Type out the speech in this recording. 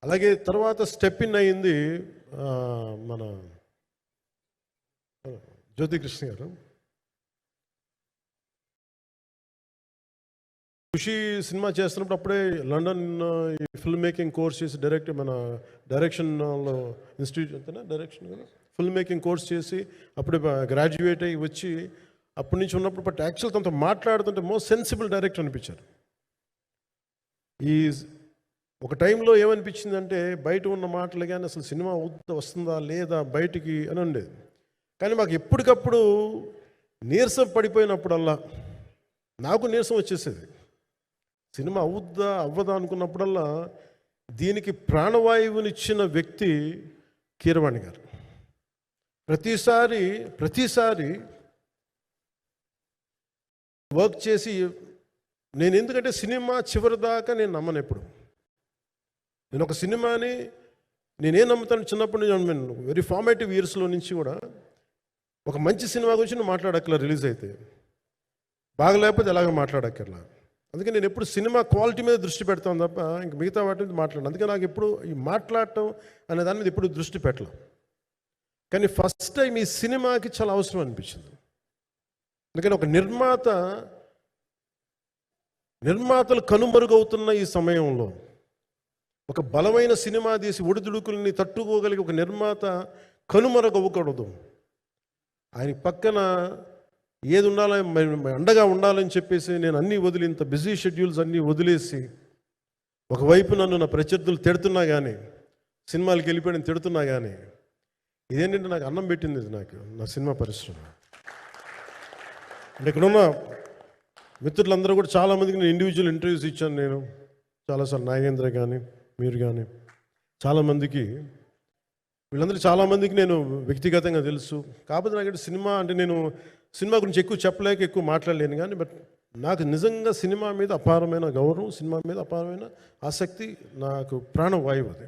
అలాగే తర్వాత step in అయింది మన జ్యోతికృష్ణ గారు. ఖుషి సినిమా చేస్తున్నప్పుడు అప్పుడే లండన్ ఈ ఫిల్మ్ మేకింగ్ కోర్స్ చేసి మన డైరెక్షన్లో ఇన్స్టిట్యూట్ అంతేనా డైరెక్షన్ కదా, ఫిల్మ్ మేకింగ్ కోర్స్ చేసి అప్పుడే గ్రాడ్యుయేట్ అయ్యి వచ్చి అప్పటి నుంచి ఉన్నప్పుడు బట్ యాక్చువల్ తనతో మాట్లాడుతుంటే మోస్ట్ సెన్సిబుల్ డైరెక్టర్ అనిపించారు. ఈ ఒక టైంలో ఏమనిపించిందంటే బయట ఉన్న మాటలు కానీ అసలు సినిమా వస్తుందా లేదా బయటికి అని ఉండేది. కానీ మాకు ఎప్పటికప్పుడు నీరసం పడిపోయినప్పుడల్లా నాకు నీరసం వచ్చేసేది. సినిమా అవ్వదా అనుకున్నప్పుడల్లా దీనికి ప్రాణవాయువునిచ్చిన వ్యక్తి కీరవాణి గారు. ప్రతిసారి వర్క్ చేసి నేను ఎందుకంటే సినిమా చివరి దాకా నేను నమ్మను. ఎప్పుడు నేను ఒక సినిమాని నేనేం నమ్ముతాను, చిన్నప్పటి నుంచి వెరీ ఫార్మేటివ్ ఇయర్స్లో నుంచి కూడా ఒక మంచి సినిమా గురించి నువ్వు మాట్లాడక్కర్లా, రిలీజ్ అయితే బాగలేకపోతే ఎలాగ మాట్లాడక్కర్లా. అందుకే నేను ఎప్పుడు సినిమా క్వాలిటీ మీద దృష్టి పెడతాను తప్ప ఇంక మిగతా వాటి మీద మాట్లాడను. అందుకే నాకు ఎప్పుడు ఈ మాట్లాడటం అనే దాని మీద ఎప్పుడు దృష్టి పెట్టలేం. కానీ ఫస్ట్ టైం ఈ సినిమాకి చాలా అవసరం అనిపించింది. అందుకని ఒక నిర్మాతలు కనుమరుగవుతున్న ఈ సమయంలో ఒక బలమైన సినిమా తీసి ఒడిదుడుకుల్ని తట్టుకోగలిగి ఒక నిర్మాత కనుమరుగవ్వకూడదు. ఆయన పక్కన ఏది ఉండాలని అండగా ఉండాలని చెప్పేసి నేను అన్నీ వదిలి ఇంత బిజీ షెడ్యూల్స్ అన్నీ వదిలేసి ఒకవైపు నన్ను నా ప్రత్యర్థులు తిడుతున్నా కానీ సినిమాలకి వెళ్ళిపోయిన తిడుతున్నా కానీ ఇదేంటంటే నాకు అన్నం పెట్టింది ఇది నాకు నా సినిమా పరిశ్రమ. అంటే ఇక్కడున్న మిత్రులందరూ కూడా చాలామందికి నేను ఇండివిజువల్ ఇంటర్వ్యూస్ ఇచ్చాను. నేను చాలాసార్లు నాగేంద్ర కానీ మీరు కానీ చాలామందికి వీళ్ళందరూ చాలామందికి నేను వ్యక్తిగతంగా తెలుసు. కాకపోతే నాకు సినిమా అంటే నేను సినిమా గురించి ఎక్కువ చెప్పలేక ఎక్కువ మాట్లాడలేను. కానీ బట్ నాకు నిజంగా సినిమా మీద అపారమైన గౌరవం, సినిమా మీద అపారమైన ఆసక్తి, నాకు ప్రాణవాయువు అది.